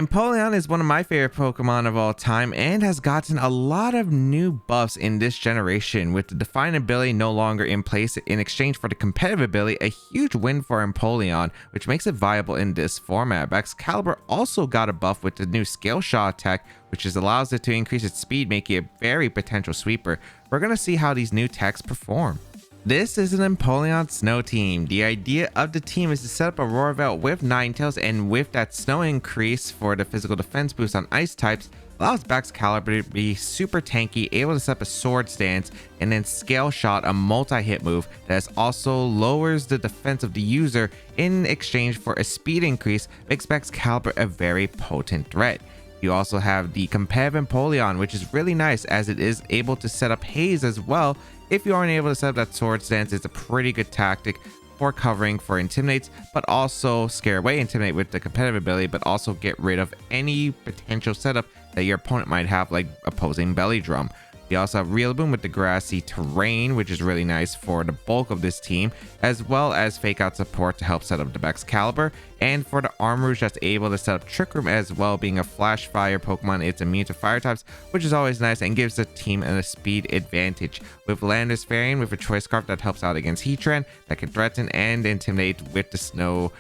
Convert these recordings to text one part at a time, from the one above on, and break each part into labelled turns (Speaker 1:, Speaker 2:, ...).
Speaker 1: Empoleon is one of my favorite Pokemon of all time and has gotten a lot of new buffs in this generation, with the Define ability no longer in place in exchange for the competitive ability, a huge win for Empoleon, which makes it viable in this format. Excalibur also got a buff with the new Scale Shot attack, which allows it to increase its speed, making it a very potential sweeper. We're going to see how these new techs perform. This is an Empoleon Snow team. The idea of the team is to set up a Roarvel with Ninetales, and with that Snow increase for the physical defense boost on ice types, allows Excalibur to be super tanky, able to set up a sword stance, and then Scale Shot, a multi-hit move that also lowers the defense of the user in exchange for a speed increase, makes Excalibur a very potent threat. You also have the competitive Empoleon, which is really nice as it is able to set up haze as well. If you aren't able to set up that sword stance, it's a pretty good tactic for covering for intimidates, but also scare away intimidate with the competitive ability, but also get rid of any potential setup that your opponent might have, like opposing belly drum. You also have Rillaboom with the grassy terrain, which is really nice for the bulk of this team, as well as Fake Out support to help set up the Excalibur, and for the Armrouge that's able to set up Trick Room as well. Being a flash fire Pokemon, it's immune to fire types, which is always nice and gives the team a speed advantage. With Landorus Variant with a Choice Scarf that helps out against Heatran, that can threaten and intimidate with the Snow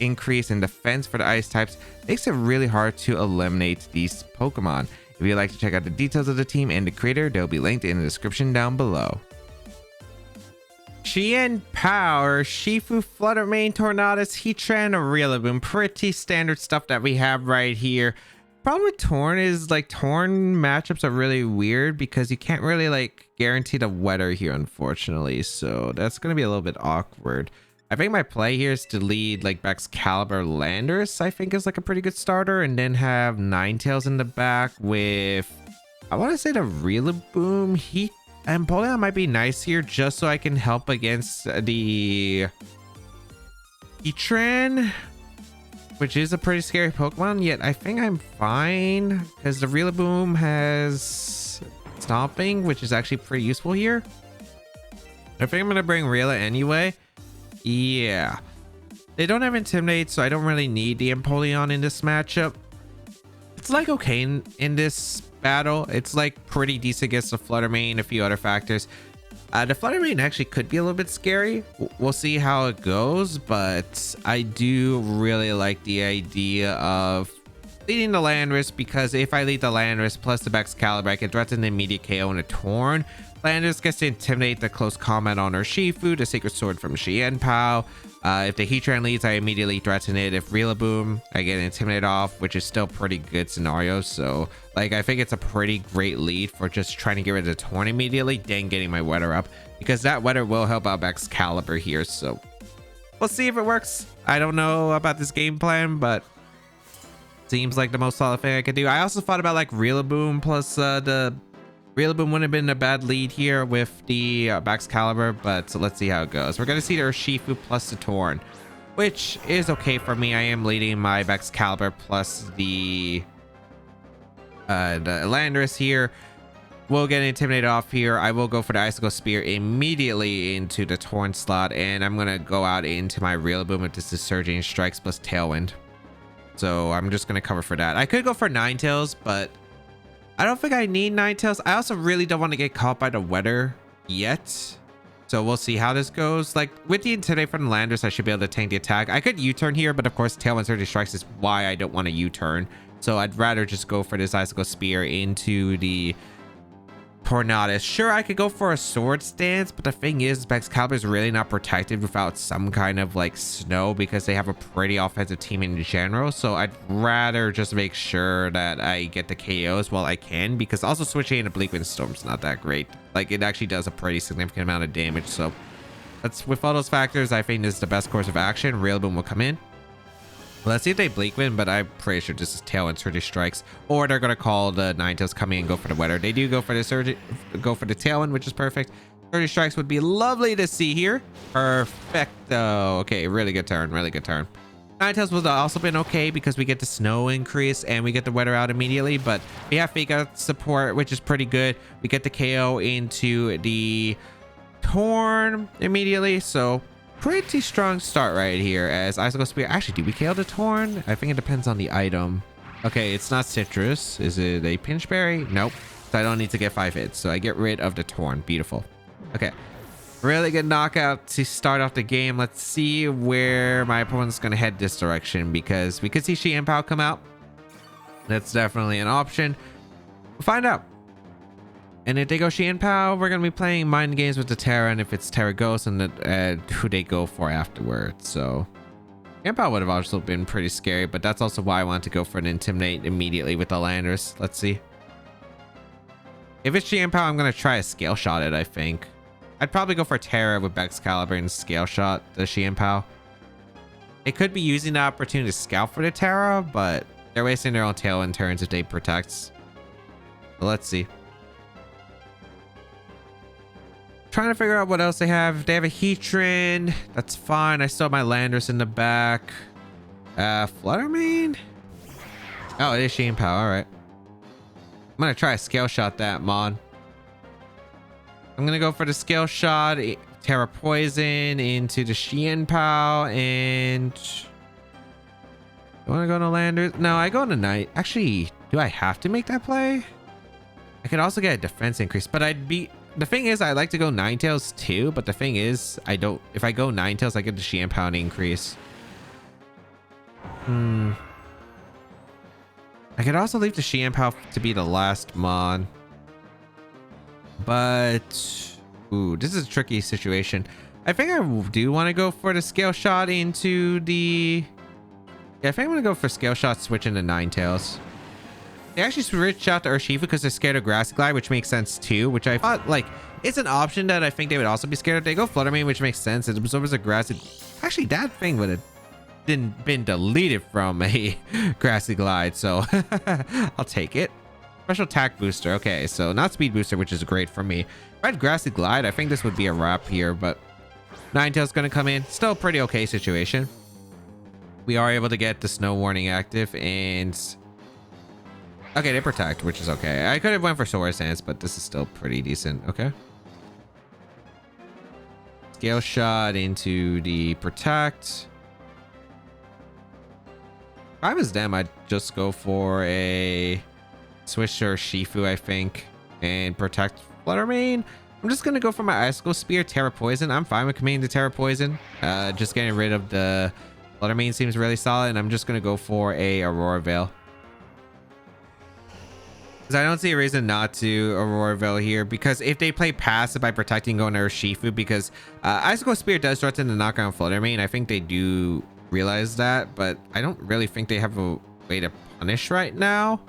Speaker 1: increase in defense for the ice types, makes it really hard to eliminate these Pokemon. If you'd like to check out the details of the team and the creator, they'll be linked in the description down below. Chien Power, Shifu, Fluttermane, Tornadus, Heatran, Rillaboom. Pretty standard stuff that we have right here. Problem with Torn is like Torn matchups are really weird because you can't really like guarantee the weather here, unfortunately. So that's going to be a little bit awkward. I think my play here is to lead like Excalibur Landorus, I think is like a pretty good starter, and then have Ninetales in the back with, I want to say, the Rillaboom. Empoleon might be nice here just so I can help against the Heatran, which is a pretty scary Pokemon, yet I think I'm fine because the Rillaboom has Stomping, which is actually pretty useful here. I think I'm going to bring Rilla anyway. Yeah, they don't have Intimidate, so I don't really need the Empoleon in this matchup. It's like okay in this battle. It's like pretty decent against the Fluttermane, a few other factors. The Fluttermane actually could be a little bit scary. We'll see how it goes, but I do really like the idea of leading the Landorus, because if I lead the Landorus plus the Excalibur, I can threaten the immediate KO and a Torn. Landorus gets to intimidate the close combat on her Shifu, the Sacred Sword from Chien Pao. If the Heatran leads, I immediately threaten it. If Rillaboom, I get intimidated off, which is still pretty good scenario. So like I think it's a pretty great lead for just trying to get rid of the Torn immediately, then getting my weather up, because that weather will help out Excalibur here. So we'll see if it works. I don't know about this game plan, but seems like the most solid thing I could do. I also thought about like Rillaboom plus the Rillaboom wouldn't have been a bad lead here with the Excalibur, but so let's see how it goes. We're going to see their Shifu plus the Torn, which is okay for me. I am leading my Excalibur plus the Landorus here. We'll get intimidated off here. I will go for the Icicle Spear immediately into the Torn slot, and I'm going to go out into my Rillaboom with this Surging Strikes plus Tailwind. So I'm just going to cover for that. I could go for Ninetales, but I don't think I need Ninetales. I also really don't want to get caught by the weather yet. So we'll see how this goes. Like with the Intimidate from the Landorus, I should be able to tank the attack. I could U-turn here, but of course Tailwind Surging Strikes is why I don't want to U-turn. So I'd rather just go for this Icicle Spear into the Tornadus. Sure, I could go for a Sword Stance, but the thing is, Excalibur is really not protected without some kind of like Snow, because they have a pretty offensive team in general. So I'd rather just make sure that I get the KOs while I can, because also switching into Bleak Wind Storm is not that great. Like it actually does a pretty significant amount of damage. So that's, with all those factors, I think this is the best course of action. Rillaboom will come in. Let's see if they Bleak Wind, but I'm pretty sure this is Tailwind Surging Strikes, or they're gonna call the Ninetales come in and go for the weather. They do go for the Tailwind, which is perfect. Surging Strikes would be lovely to see here. Perfecto. Okay, really good turn, really good turn. Ninetales would have also been okay because we get the Snow increase and we get the weather out immediately, but we have Fake Out support, which is pretty good. We get the KO into the Torn immediately, so pretty strong start right here as Icicle Spear. Actually, do we KO the Torn? I think it depends on the item. Okay, it's not citrus. Is it a pinch berry? Nope. So I don't need to get 5 hits. So I get rid of the torn. Beautiful. Okay. Really good knockout to start off the game. Let's see where my opponent's going to head this direction, because we could see Shi and Pao come out. That's definitely an option. We'll find out. And if they go Shi and Pao, we're going to be playing mind games with the Terra, and if it's Terra Ghost, and who they go for afterwards. So Shi and Pao would have also been pretty scary, but that's also why I wanted to go for an Intimidate immediately with the Landers. Let's see. If it's Shi and Pao, I'm going to try a Scale Shot it, I think. I'd probably go for Terra with Excalibur and Scale Shot the Shi and Pao. They could be using the opportunity to scout for the Terra, but they're wasting their own Tailwind turns if they protect. So let's see. Trying to figure out what else they have. They have a Heatran. That's fine. I still have my Landers in the back. Fluttermane? Oh, it is Shi and Pao. All right. I'm going to try a Scale Shot that, Mon. I'm going to go for the Scale Shot. Terra Poison into the Shi and Pao. And I want to go to Landers. No, I go into Night. Actually, do I have to make that play? I could also get a defense increase, but I'd be... The thing is, I like to go Ninetales too, but the thing is, I don't... If I go Ninetales, I get the Shi and Pao increase. I could also leave the Shi and Pao to be the last Mon. But... Ooh, this is a tricky situation. I think I do want to go for the Scale Shot into the... Yeah, I think I'm going to go for Scale Shot switching to Ninetales. They actually switched out to Urshifu because they're scared of Grassy Glide, which makes sense too, which I thought, like, it's an option that I think they would also be scared of. They go Fluttermane, which makes sense. It absorbs a Grassy... Actually, that thing would have been deleted from a Grassy Glide, so I'll take it. Special attack booster. Okay, so not speed booster, which is great for me. If I had Grassy Glide, I think this would be a wrap here, but Ninetales going to come in. Still a pretty okay situation. We are able to get the Snow Warning active, and... Okay, they protect, which is okay. I could have went for Swords Dance, but this is still pretty decent. Okay. Scale Shot into the protect. If I was them, I'd just go for a switch to Shifu, I think, and protect Fluttermane. I'm just gonna go for my Icicle Spear, Terra Poison. I'm fine with committing to Terra Poison. Just getting rid of the Fluttermane seems really solid, and I'm just gonna go for a Aurora Veil. I don't see a reason not to Aurora Veil here, because if they play passive by protecting going to Urshifu, because Icicle Spear does threaten to knock on Fluttermane. I think they do realize that, but I don't really think they have a way to punish right now.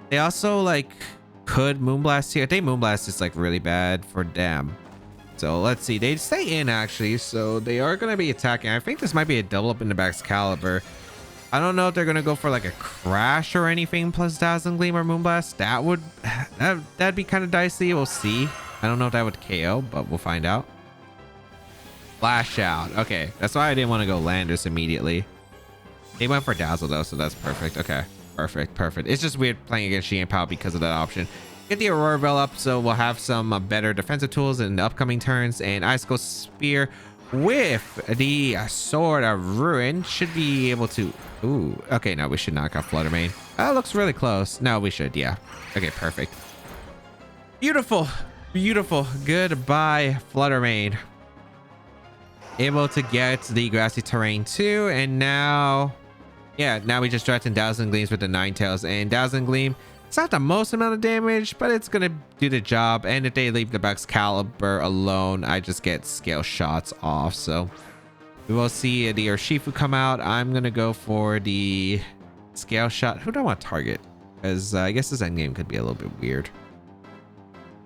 Speaker 1: They also like could Moonblast here. If they Moonblast, it's like really bad for them. So let's see. They stay in actually, so they are going to be attacking. I think this might be a double up in the Excalibur. I don't know if they're gonna go for like a Crash or anything plus Dazzling Gleam or Moonblast. That'd be kind of dicey. We'll see. I don't know if that would KO, but we'll find out. Flash out. Okay, that's why I didn't want to go Landers immediately. They went for Dazzle though, so that's perfect. Okay, perfect. It's just weird playing against Shi and Pao because of that option. Get the Aurora Veil up, so we'll have some better defensive tools in the upcoming turns. And Icicle Spear with the Sword of Ruin should be able to... Ooh, okay, no, we should knock off Fluttermane. That looks really close. No, we should, yeah. Okay, perfect. Beautiful. Goodbye, Fluttermane. Able to get the Grassy Terrain too, and now... Yeah, now we just threaten Dazzling Gleams with the Ninetales, and Dazzling Gleam... It's not the most amount of damage, but it's gonna do the job. And if they leave the Excalibur alone, I just get Scale Shots off. So we will see the Urshifu come out. I'm gonna go for the Scale Shot. Who do I want to target? Because I guess this endgame could be a little bit weird.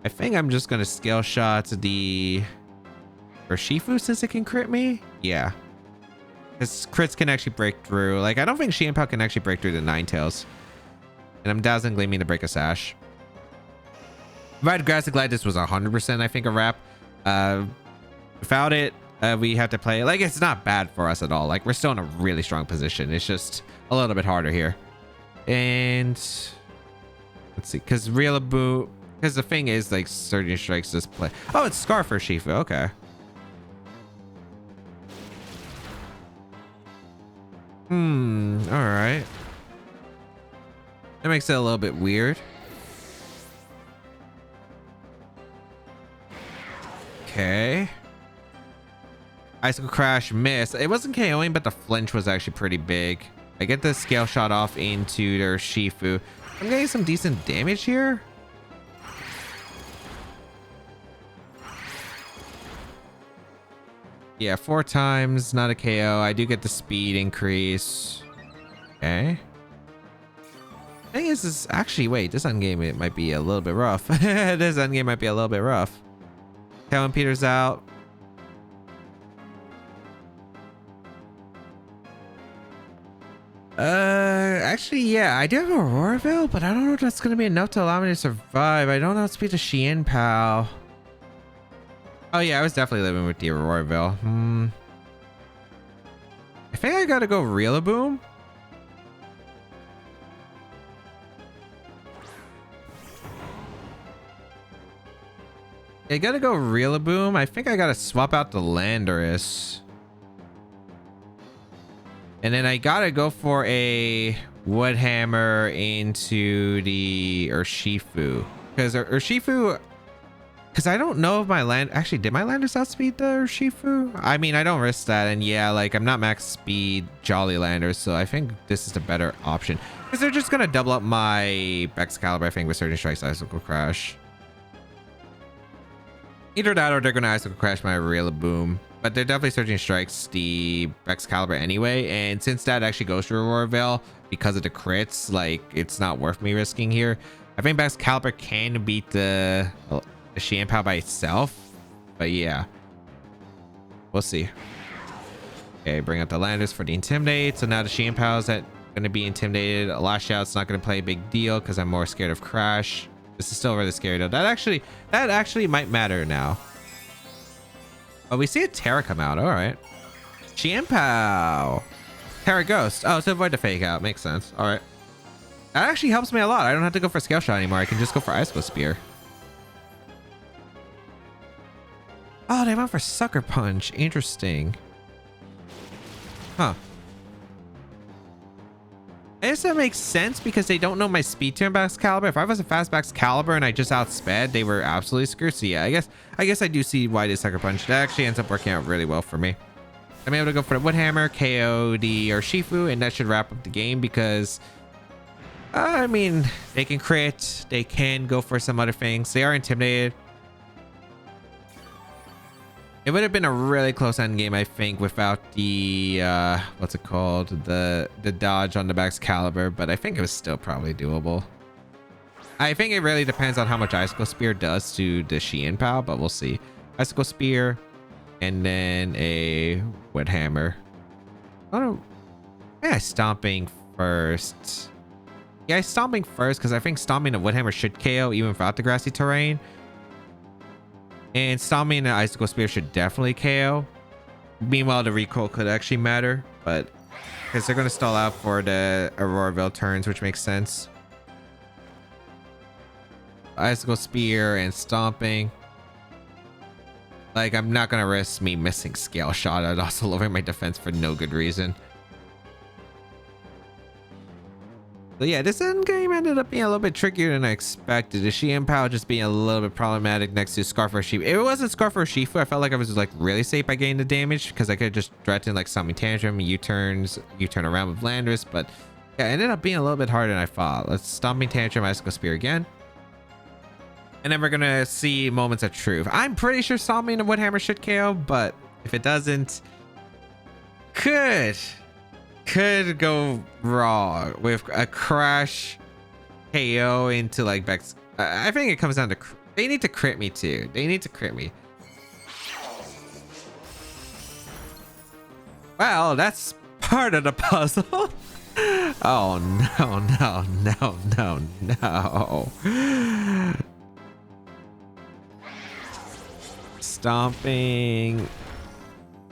Speaker 1: I think I'm just gonna Scale Shot the Urshifu since it can crit me. Yeah, because crits can actually break through. Like, I don't think Shi and Pao can actually break through the Ninetales. And I'm Dazzling Gleaming to break a Sash. If I had Grassy Glide, this was 100%, I think, a wrap. Without it, we have to play... Like, it's not bad for us at all. Like, we're still in a really strong position. It's just a little bit harder here. And... Let's see. Because Rillaboom... Because the thing is, like, Surging Strikes this play... Oh, it's Scar for Shifu. Okay. Alright. That makes it a little bit weird. Okay. Icicle Crash miss. It wasn't KOing, but the flinch was actually pretty big. I get the scale shot off into their Shifu. I'm getting some decent damage here. Yeah, 4 times, not a KO. I do get the speed increase. Okay. Thing is actually, wait, this endgame, it might be a little bit rough. This endgame might be a little bit rough. Calvin Peters out. Actually, yeah, I do have Aurora Veil, but I don't know if that's gonna be enough to allow me to survive. I don't know how to speak to Xian Pao. Oh yeah, I was definitely living with the Aurora Veil. I think I gotta go Rillaboom. I gotta go Rillaboom. I think I gotta swap out the Landorus. And then I gotta go for a Woodhammer into the Urshifu. Because Urshifu... Because I don't know if my land... Actually, did my Landorus outspeed the Urshifu? I mean, I don't risk that. And yeah, like, I'm not max speed Jolly Landers. So I think this is the better option. Because they're just gonna double up my Excalibur, I think, with Surging Strike's Icicle Crash. Either that or they're gonna Icicle Crash my Rillaboom. But they're definitely Surging Strikes the Excalibur anyway. And since that actually goes to Aurora Veil because of the crits, like, it's not worth me risking here. I think Excalibur can beat the Xian Pao by itself. But yeah. We'll see. Okay, bring out the Landers for the Intimidate. So now the Xian Pao is going to be intimidated. A Lash Out's not going to play a big deal because I'm more scared of Crash. This is still really scary though. That actually might matter now. Oh, we see a Terra come out. All right. Xian Pao. Terra Ghost. Oh, to avoid the fake out. Makes sense. All right. That actually helps me a lot. I don't have to go for Scale Shot anymore. I can just go for Icicle Spear. Oh, they went for Sucker Punch. Interesting. Huh. I guess that makes sense because they don't know my speed turn back Excalibur. If I was a fast back Excalibur and I just outsped, they were absolutely screwed. So yeah, I guess I do see why they Sucker Punch. That actually ends up working out really well for me. I'm able to go for the Woodhammer, KO the Urshifu, and that should wrap up the game because I mean, they can crit, they can go for some other things. They are intimidated. It would have been a really close end game, I think, without the what's it called, the dodge on the back Excalibur, but I think it was still probably doable. I think it really depends on how much Icicle Spear does to the Xian Pao, but we'll see. Icicle Spear and then a Woodhammer. Oh, yeah, Stomping first. Yeah, Stomping first because I think Stomping the Woodhammer should KO even without the grassy terrain. And Stomping the Icicle Spear should definitely KO. Meanwhile, the recoil could actually matter, but because they're going to stall out for the Aurora Veil turns, which makes sense. Icicle Spear and Stomping. Like, I'm not going to risk me missing Scale Shot. I'd also lower my defense for no good reason. So yeah, this end game ended up being a little bit trickier than I expected. The Xian Pao just being a little bit problematic next to Scarf Urshifu. If it wasn't Scarf Urshifu, I felt like I was like really safe by getting the damage because I could just threaten like Stomping Tantrum, U-turn around with Landorus. But yeah, it ended up being a little bit harder than I thought. Let's Stomping Tantrum, Icicle Spear again. And then we're going to see moments of truth. I'm pretty sure Stomping the Woodhammer should KO, but if it doesn't, could go wrong with a Crash KO into like Bex. I think it comes down to they need to crit me too. They need to crit me. Well, that's part of the puzzle. Oh no. Stomping.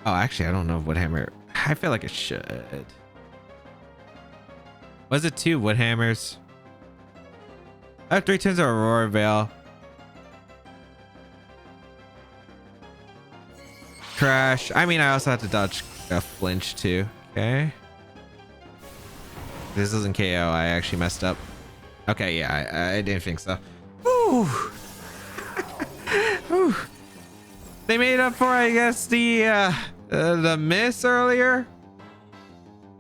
Speaker 1: Oh, actually, I don't know if Woodhammer. I feel like it should. Was it 2 Woodhammers? I have 3 turns of Aurora Veil. Crash. I mean, I also have to dodge a flinch too. Okay. This doesn't KO. I actually messed up. Okay, yeah, I didn't think so. Ooh. Ooh. They made up for, I guess, the miss earlier.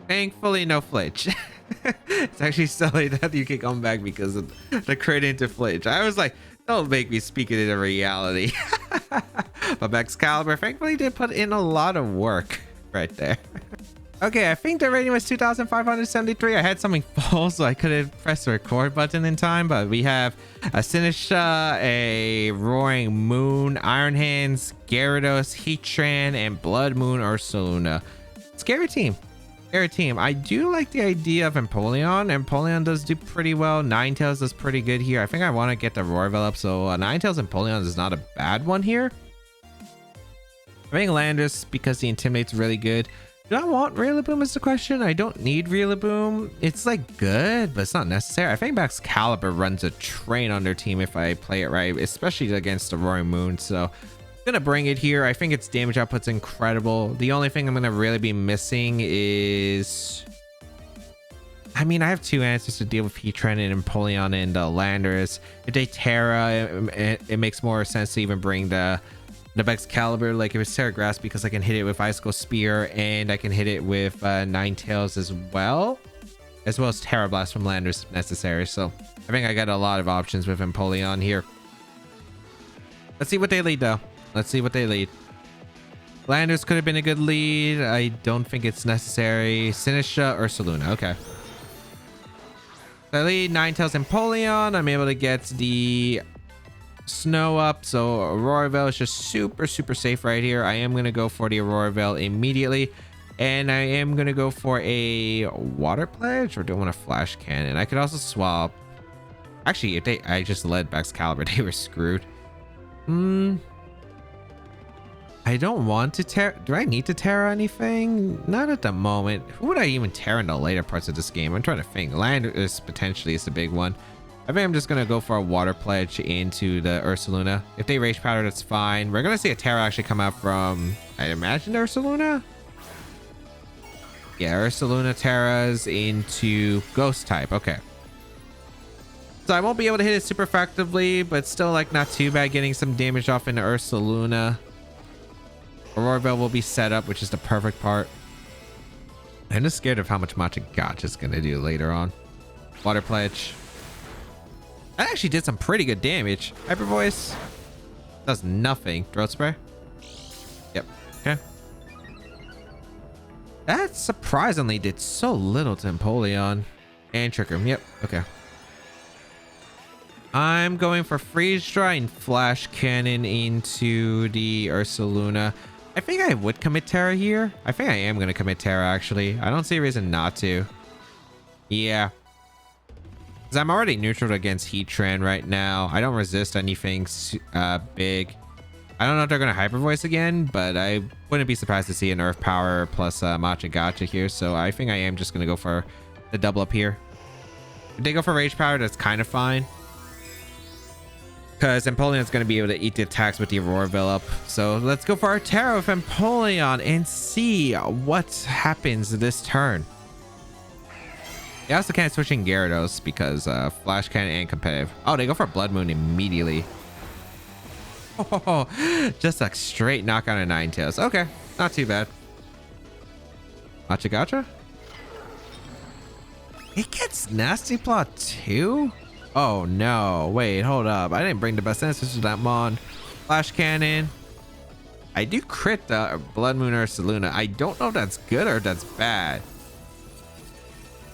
Speaker 1: Thankfully, no flinch. It's actually silly that you can come back because of the crit into flinch. I was like, don't make me speak it into reality. But Excalibur thankfully did put in a lot of work right there. Okay, I think the rating was 2,573. I had something fall, so I couldn't press the record button in time. But we have a Sinistra, a Roaring Moon, Iron Hands, Gyarados, Heatran, and Blood Moon Ursaluna. Scary team. Scary team. I do like the idea of Empoleon. Empoleon does do pretty well. Ninetales does pretty good here. I think I want to get the Roarvel up, so Ninetales Empoleon is not a bad one here. I think Landorus, because the Intimidate's really good. Do I want Rillaboom is the question. I don't need Rillaboom. It's like good, but it's not necessary. I think Excalibur runs a train on their team if I play it right, especially against the Roaring Moon. So I'm gonna bring it here. I think its damage output's incredible. The only thing I'm gonna really be missing is, I mean, I have two answers to deal with Heatran and Empoleon and Landorus. If they Terra, it makes more sense to even bring the Excalibur, like if it's Terra Grass, because I can hit it with Icicle Spear and I can hit it with Ninetales as well as Terra Blast from Landorus if necessary. So I think I got a lot of options with Empoleon here. Let's see what they lead though. Let's see what they lead. Landorus could have been a good lead. I don't think it's necessary. Sinistra or Ursaluna. Okay. So I lead Ninetales Empoleon. I'm able to get the Snow up, so Aurora is just super safe right here. I am gonna go for the Aurora immediately, and I am gonna go for a Water Pledge, or do I want a Flash Cannon? I could also swap. Actually, if I just led Excalibur, they were screwed. I don't want to Terra. Do I need to Terra anything? Not at the moment. Who would I even Terra in the later parts of this game? I'm trying to think. Landorus potentially is the big one. I think I'm just going to go for a Water Pledge into the Ursaluna. If they Rage Powder, that's fine. We're going to see a Terra actually come out from, I imagine, Ursaluna? Yeah, Ursaluna Terras into Ghost type. Okay. So I won't be able to hit it super effectively, but still like not too bad getting some damage off into Ursaluna. Aurora will be set up, which is the perfect part. I'm just scared of how much Machigotch is going to do later on. Water Pledge. That actually did some pretty good damage. Hyper Voice does nothing. Throat Spray. Yep. Okay. That surprisingly did so little to Empoleon. And Trick Room. Yep. Okay. I'm going for Freeze Dry and Flash Cannon into the Ursaluna. I think I would commit Terra here. I think I am going to commit Terra, actually. I don't see a reason not to. Yeah. Because I'm already neutral against Heatran right now. I don't resist anything big. I don't know if they're going to Hyper Voice again, but I wouldn't be surprised to see an Earth Power plus Machigotcha here. So I think I am just going to go for the double up here. If they go for Rage Power, that's kind of fine. Because Empoleon is going to be able to eat the attacks with the Aurora up. So let's go for our Terra with Empoleon and see what happens this turn. They also can't switch in Gyarados because Flash Cannon and competitive. Oh, they go for Blood Moon immediately. Oh, just a straight knockout of Ninetales. Okay, not too bad. Machigotcha? It gets Nasty Plot too? Oh no, wait, hold up. I didn't bring the best answers to that Mon. Flash Cannon. I do crit the Blood Moon Ursaluna. I don't know if that's good or if that's bad.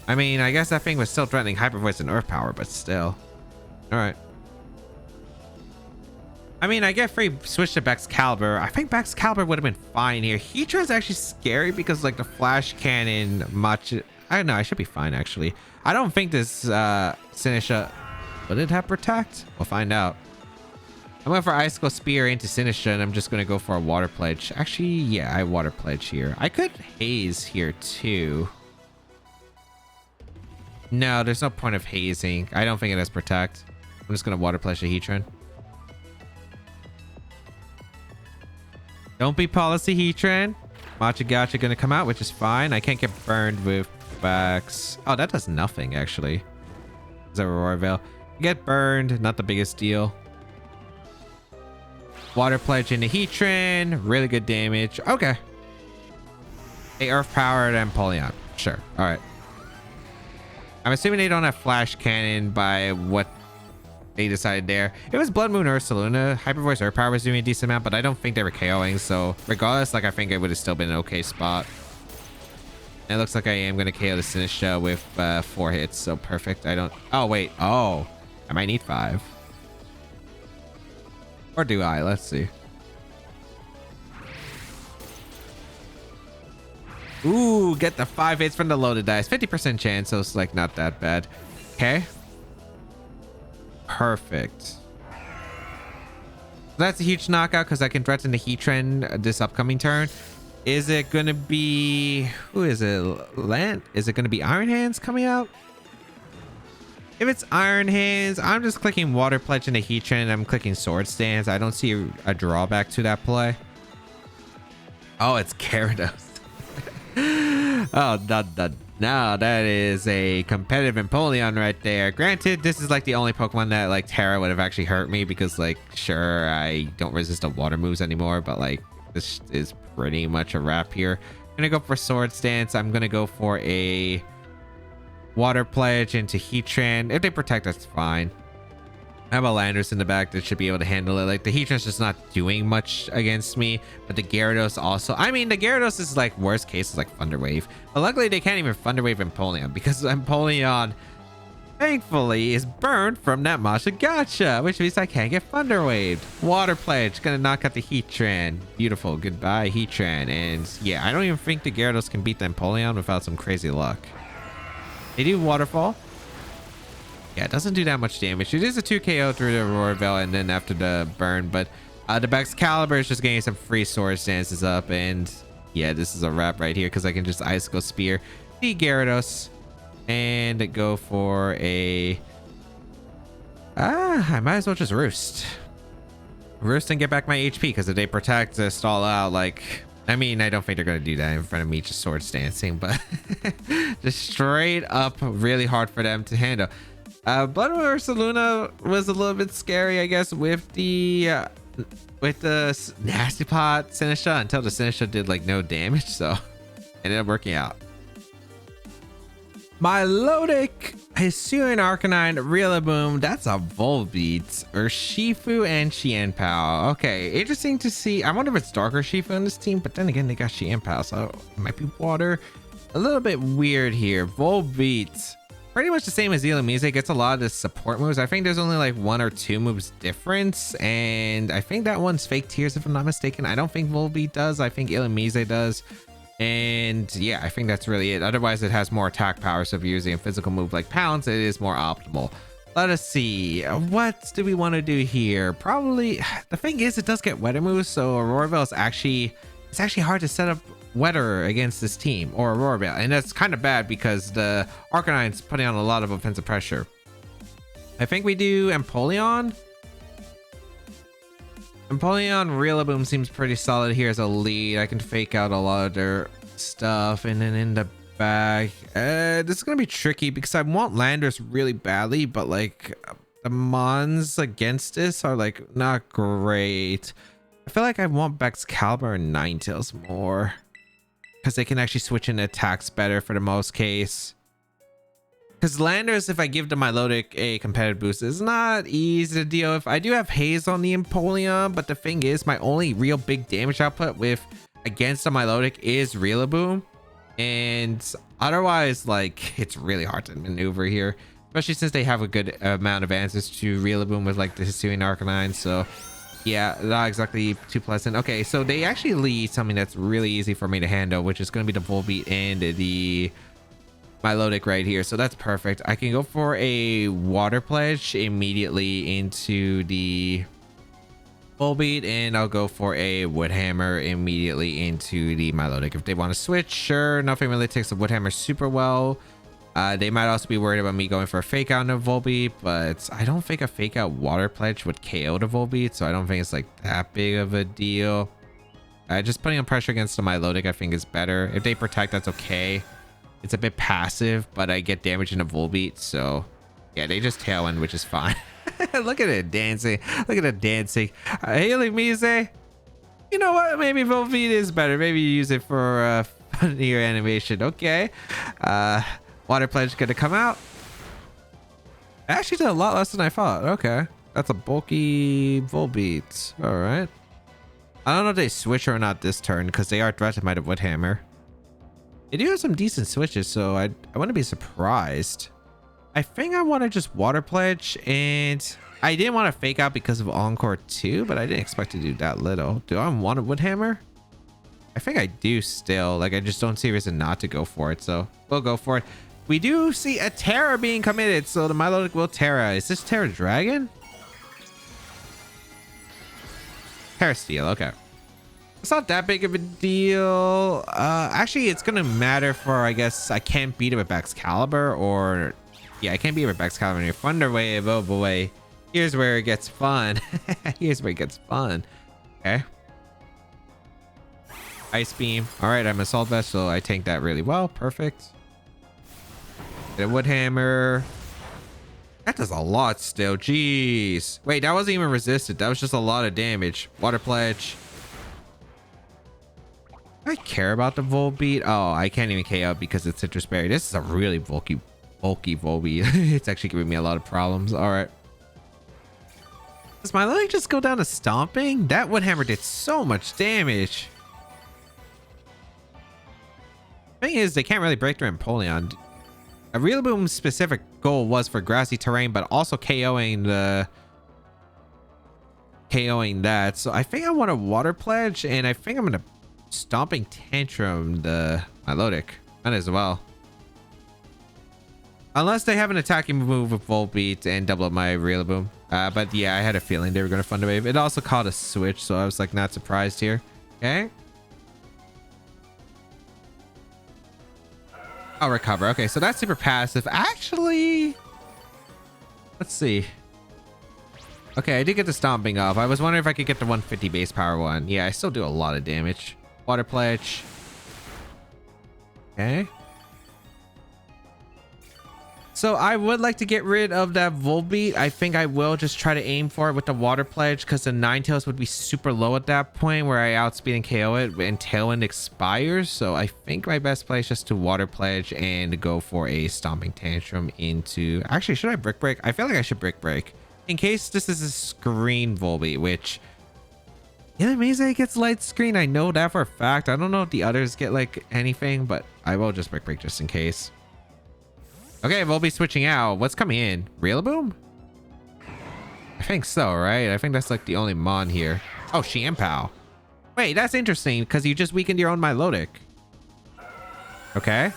Speaker 1: I mean, I guess that thing was still threatening Hyper Voice and Earth Power, but still. Alright. I mean, I get free switch to Excalibur. I think Excalibur would have been fine here. Heatran's actually scary because like the Flash Cannon I don't know, I should be fine actually. I don't think this Sinistra, would it have Protect? We'll find out. I'm going for Icicle Spear into Sinistra, and I'm just going to go for a Water Pledge. Actually, yeah, I Water Pledge here. I could Haze here too. No, there's no point of hazing. I don't think it has Protect. I'm just going to Water Pledge the Heatran. Don't be Policy Heatran. Machigotcha going to come out, which is fine. I can't get burned with Bax. Oh, that does nothing, actually. It's a Aurora Veil. Get burned, not the biggest deal. Water Pledge into Heatran, really good damage. Okay. A Earth Powered Empoleon. Sure. All right. I'm assuming they don't have Flash Cannon by what they decided there. It was Blood Moon Ursaluna. Hyper Voice Earth Power was doing a decent amount, but I don't think they were KOing. So regardless, like I think it would have still been an okay spot. And it looks like I am going to KO the Sinistcha with 4 hits. So perfect. I don't... Oh, wait. Oh, I might need 5. Or do I? Let's see. Ooh, get the 5 hits from the loaded dice. 50% chance, so it's like not that bad. Okay. Perfect. That's a huge knockout because I can threaten the Heatran this upcoming turn. Is it going to be... Who is it? Land? Is it going to be Iron Hands coming out? If it's Iron Hands, I'm just clicking Water Pledge into Heatran. I'm clicking Sword Stance. I don't see a drawback to that play. Oh, it's Gyarados. Oh, no, that is a competitive Empoleon right there. Granted, this is like the only Pokemon that like Terra would have actually hurt me because like, sure, I don't resist the water moves anymore, but like this is pretty much a wrap here. I'm gonna go for Sword Stance. I'm gonna go for a Water Pledge into Heatran. If they protect, that's fine. I have a Landorus in the back that should be able to handle it. Like the Heatran's just not doing much against me, but the Gyarados also. I mean, the Gyarados is like worst case is like Thunder Wave, but luckily they can't even Thunder Wave Empoleon because Empoleon thankfully is burned from that Masha Gotcha, which means I can't get Thunder Waved. Water Pledge gonna knock out the Heatran. Beautiful. Goodbye, Heatran. And yeah, I don't even think the Gyarados can beat the Empoleon without some crazy luck. They do Waterfall. Yeah, it doesn't do that much damage. It is a 2 KO through the Aurora Veil and then after the burn, but the Excalibur is just getting some free Sword Stances up, and yeah, this is a wrap right here because I can just Icicle Spear the Gyarados and go for a... I might as well just Roost. Roost and get back my HP because if they protect, stall out, like... I mean, I don't think they're going to do that in front of me, just Sword Stancing, but just straight up really hard for them to handle. Blood Moon Ursaluna was a little bit scary, I guess, with the Nasty Pot Sinistcha until the Sinistcha did like no damage, so ended up working out. Milotic, Hisuian Arcanine, Rillaboom, that's a Volbeat, Urshifu, and Xianpao. Okay, interesting to see. I wonder if it's Dark Urshifu on this team, but then again, they got Xianpao, so it might be water. A little bit weird here. Volbeat, pretty much the same as Illumise, gets a lot of the support moves. I think there's only like 1 or 2 moves difference, and I think that one's Fake Tears if I'm not mistaken. I don't think Volbeat does. I think Illumise does. And yeah, I think that's really it. Otherwise, it has more attack power, so if you're using a physical move like Pounce, it is more optimal. Let us see. What do we want to do here? Probably, the thing is, it does get weather moves, so Aurora Veil is actually, it's actually hard to set up weather against this team, or Aurora Veil, and that's kind of bad because the Arcanine's putting on a lot of offensive pressure. I think we do Empoleon. Empoleon Rillaboom seems pretty solid here as a lead. I can fake out a lot of their stuff, and then in the back, this is gonna be tricky because I want Landorus really badly, but like the mons against this are like not great. I feel like I want Excalibur and Ninetales more because they can actually switch in attacks better for the most case. Because Landorus, if I give the Milotic a competitive boost, is not easy to deal with. I do have Haze on the Empoleon, but the thing is, my only real big damage output against the Milotic is Rillaboom. And otherwise, like, it's really hard to maneuver here. Especially since they have a good amount of answers to Rillaboom with, like, the Hisuian Arcanine. So, yeah, not exactly too pleasant. Okay, so they actually lead something that's really easy for me to handle, which is going to be the Volbeat and the Milotic right here, so that's perfect. I can go for a Water Pledge immediately into the Volbeat, and I'll go for a Wood Hammer immediately into the Milotic. If they want to switch, sure. Nothing really takes the Wood Hammer super well. They might also be worried about me going for a fake out on the Volbeat, but I don't think a fake out Water Pledge would KO the Volbeat, so I don't think it's like that big of a deal. Just putting on pressure against the Milotic I think is better. If they protect, that's okay. It's a bit passive, but I get damage in a Volbeat, so Yeah, they just tailwind, which is fine. Look at it dancing. Look at it dancing. Haley Mise. You know what? Maybe Volbeat is better. Maybe you use it for funnier animation. Okay. Water Pledge gonna come out. Actually did a lot less than I thought. Okay. That's a bulky Volbeat. All right. I don't know if they switch or not this turn because they are threatened by the Wood Hammer. They do have some decent switches, so I wouldn't be surprised. I think I want to just Water Pledge, and I didn't want to fake out because of Encore 2, but I didn't expect to do that little. Do I want a Wood Hammer? I think I do still. Like, I just don't see a reason not to go for it, so we'll go for it. We do see a Terra being committed, so the Milotic will Terra. Is this Terra Dragon? Terra Steel, okay. It's not that big of a deal. Actually, it's gonna matter for, I guess, I can't beat it with Excalibur, or yeah, I can't beat it with Excalibur. Your Thunder Wave, oh boy. Here's where it gets fun. Here's where it gets fun. Okay. Ice Beam. All right, I'm Assault Vest, so I tank that really well. Perfect. Get a Wood Hammer. That does a lot still. Jeez. Wait, that wasn't even resisted. That was just a lot of damage. Water Pledge. I care about the Volbeat. Oh, I can't even KO because it's Citrus Berry. This is a really bulky Volbeat. It's actually giving me a lot of problems. All right. Does my leg just go down to Stomping? That Wood Hammer did so much damage. Thing is, they can't really break through Empoleon. A Rillaboom's specific goal was for grassy terrain, but also KOing that. So I think I want a Water Pledge, and I think I'm gonna Stomping Tantrum the Milotic. Might as well. Unless they have an attacking move with Volbeat and double up my Rillaboom. But yeah, I had a feeling they were going to Thunder Wave. It also caught a switch, so I was like not surprised here. Okay. I'll recover. Okay, so that's super passive. Actually, let's see. Okay, I did get the Stomping off. I was wondering if I could get the 150 base power one. Yeah, I still do a lot of damage. Water Pledge. Okay. So I would like to get rid of that Volbeat. I think I will just try to aim for it with the Water Pledge because the Ninetales would be super low at that point where I outspeed and KO it and Tailwind expires. So I think my best play is just to Water Pledge and go for a Stomping Tantrum into... Actually, should I Brick Break? I feel like I should Brick Break. In case this is a Screen Volbeat, which... Yeah, Mise gets Light Screen. I know that for a fact. I don't know if the others get like anything, but I will just Brick Break just in case. Okay, Volbeat switching out. What's coming in? Rillaboom? I think so, right? I think that's like the only Mon here. Oh, Xianpao. Wait, that's interesting because you just weakened your own Milotic. Okay.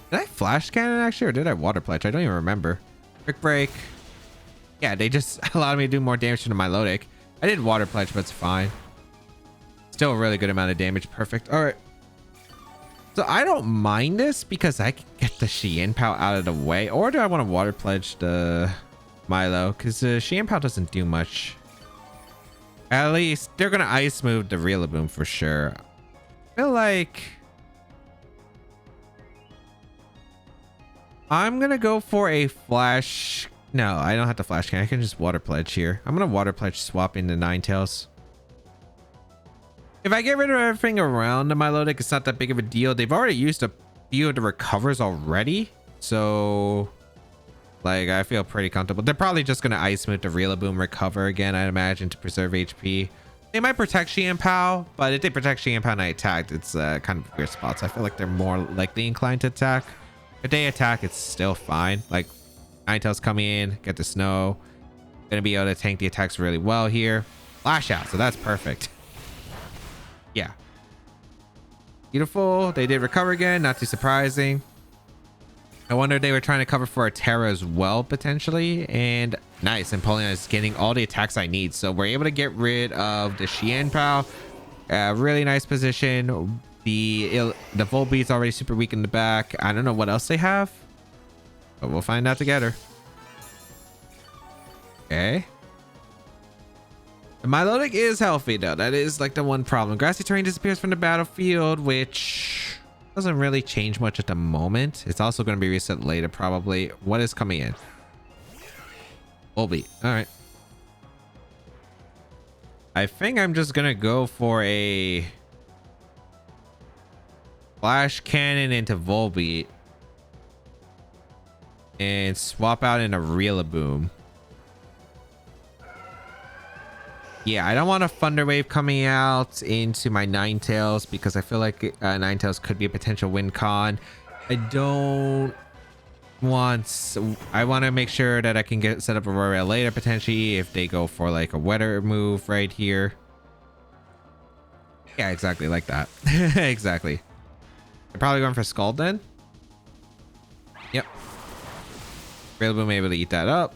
Speaker 1: Did I Flash Cannon actually, or did I Water Pledge? I don't even remember. Brick Break. Yeah, they just allowed me to do more damage to the Milotic. I did Water Pledge, but it's fine. Still a really good amount of damage. Perfect. All right. So I don't mind this because I can get the Xianpao out of the way. Or do I want to Water Pledge the Milo? Because the Xianpao doesn't do much. At least they're going to Ice Move the Rillaboom for sure. I feel like... I'm going to go for a Flash... No, I don't have to Flash Cannon. I can just Water Pledge here. I'm going to Water Pledge swap into Ninetales. If I get rid of everything around the Milotic, it's not that big of a deal. They've already used a few of the recovers already. So, like, I feel pretty comfortable. They're probably just going to Ice Move the Rillaboom recover again, I'd imagine, to preserve HP. They might protect Xianpao, but if they protect Xianpao and I attacked, it's kind of weird spots. I feel like they're more likely inclined to attack. If they attack, it's still fine. Like, Ninetales coming in, get the Snow. Gonna be able to tank the attacks really well here. Lash out, so that's perfect. Yeah. Beautiful. They did recover again. Not too surprising. I wonder if they were trying to cover for a Terra as well, potentially. And nice. Empoleon is getting all the attacks I need. So we're able to get rid of the Xianpao. Really nice position. The Volbeat's already super weak in the back. I don't know what else they have, but we'll find out together. Okay. The Milotic is healthy though. That is like the one problem. Grassy terrain disappears from the battlefield, which Doesn't really change much at the moment. It's also going to be reset later probably. What is coming in? Volbeat. All right. I think I'm just going to go for a Flash Cannon into Volbeat and swap out in a Rillaboom. Yeah, I don't want a Thunder Wave coming out into my Ninetales because I feel like Ninetales could be a potential win con. I want to make sure that I can get set up a Aurora later potentially if they go for like a weather move right here. Yeah, exactly like that. Exactly. They're probably going for Scald then. Yep. Rillaboom able to eat that up.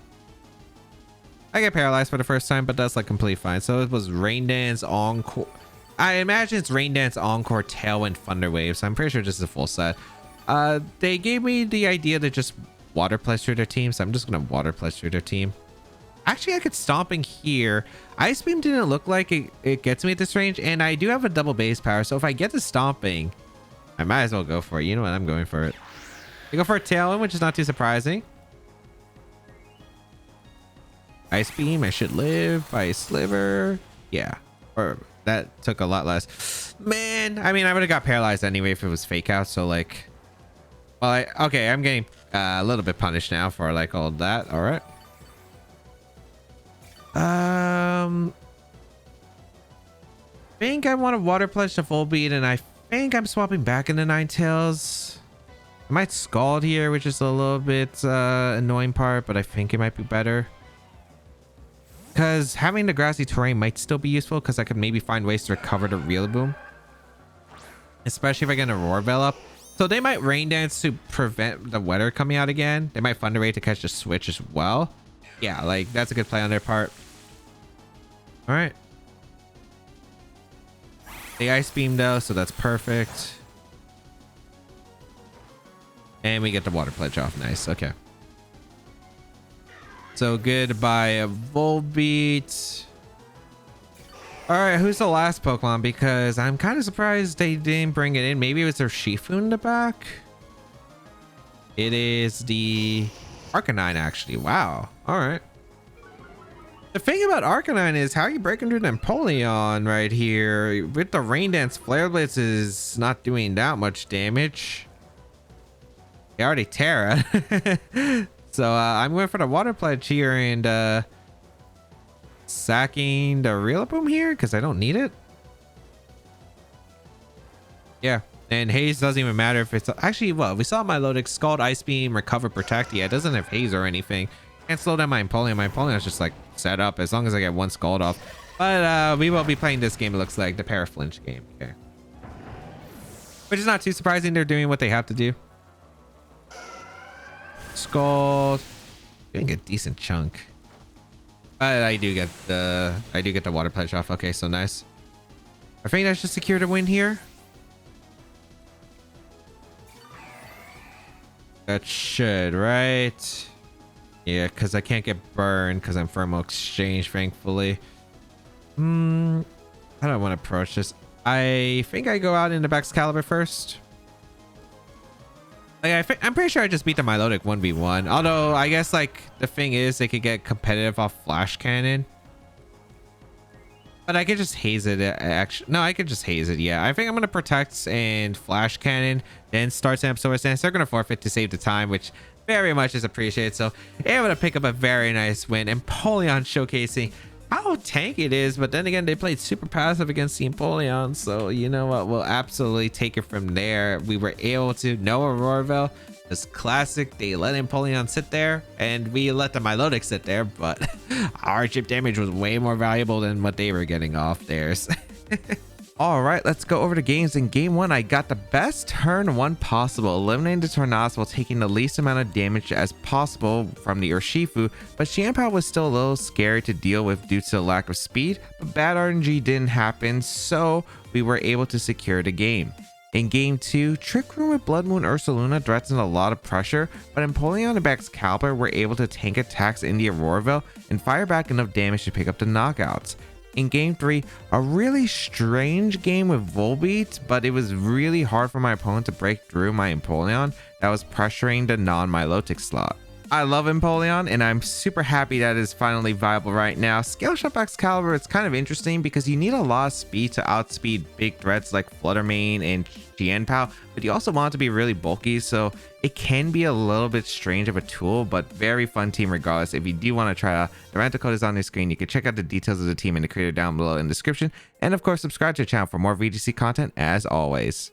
Speaker 1: I get paralyzed for the first time, but that's like completely fine. So it was Rain Dance, Encore. I imagine it's Rain Dance, Encore, Tailwind, Thunder Wave. So I'm pretty sure this is a full set. They gave me the idea to just Water Pledge through their team. So I'm just going to Water Pledge through their team. Actually, I could Stomping here. Ice Beam didn't look like it gets me at this range. And I do have a double base power. So if I get the Stomping, I might as well go for it. You know what? I'm going for it. I go for a Tailwind, which is not too surprising. Ice Beam, I should live. Ice Sliver. Yeah. Or that took a lot less. Man, I mean, I would have got paralyzed anyway if it was fake out. So like, well, okay, I'm getting a little bit punished now for like all that. All right. I think I want to Water Pledge to Volbeat, and I think I'm swapping back into Ninetales. I might Scald here, which is a little bit annoying part, but I think it might be better. Because having the grassy terrain might still be useful because I could maybe find ways to recover the Rillaboom. Especially if I get a Roar Veil up. So they might Rain Dance to prevent the weather coming out again. They might Thunder Wave to catch the switch as well. Yeah, like that's a good play on their part. All right. They Ice Beam though, so that's perfect. And we get the Water Pledge off. Nice. Okay. So goodbye, a Volbeat. All right, who's the last Pokemon? Because I'm kind of surprised they didn't bring it in. Maybe it was their Shifu in the back. It is the Arcanine, actually. Wow. All right. The thing about Arcanine is how you break into the Empoleon right here. With the Rain Dance, Flare Blitz is not doing that much damage. They already Terra. So I'm going for the Water Pledge here and sacking the Rillaboom here because I don't need it. Yeah, and Haze doesn't even matter if it's actually, well, we saw my Milotic Scald, Ice Beam, Recover, Protect. Yeah, it doesn't have Haze or anything. Can't slow down my Empoleon. My Empoleon is just like set up as long as I get one Scald off. But we will be playing this game. It looks like the Paraflinch game. Okay, which is not too surprising. They're doing what they have to do. Scald, getting a decent chunk, but I do get the Water Pledge off. Okay, so nice. I think I should secure the win here. That should, right? Yeah, because I can't get burned because I'm Thermal Exchange, thankfully. I don't want to approach this. I think I go out into Excalibur first. Like, I'm pretty sure I just beat the Milotic 1v1. Although, I guess, like, the thing is, they could get competitive off Flash Cannon. But I could just haze it. Actually, no, I could just haze it. Yeah, I think I'm going to Protect and Flash Cannon. Then start Stamp Source Dance. They're going to forfeit to save the time, which very much is appreciated. So, able to pick up a very nice win. Empoleon showcasing how tanky it is, but then again, they played super passive against the Empoleon, so you know what, we'll absolutely take it from there. We were able to know Aurora Veil. It's classic. They let Empoleon sit there and we let the Milotic sit there, but our chip damage was way more valuable than what they were getting off theirs. All right, let's go over the games. In game one, I got the best turn one possible, eliminating the Tornadus while taking the least amount of damage as possible from the Urshifu, but Shampoo was still a little scary to deal with due to the lack of speed, but bad RNG didn't happen, so we were able to secure the game. In game 2, Trick Room with Blood Moon Ursaluna threatened a lot of pressure, but Empoleon and Excalibur were able to tank attacks in the Aurora Veil and fire back enough damage to pick up the knockouts. In game 3, a really strange game with Volbeat, but it was really hard for my opponent to break through my Empoleon that was pressuring the non-Milotic slot. I love Empoleon, and I'm super happy that it's finally viable right now. Scale Shop Excalibur, it's kind of interesting because you need a lot of speed to outspeed big threats like Fluttermane and Tianpao, but you also want it to be really bulky, so it can be a little bit strange of a tool, but very fun team regardless. If you do want to try out, the rental code is on your screen. You can check out the details of the team and the creator down below in the description, and of course subscribe to the channel for more VGC content as always.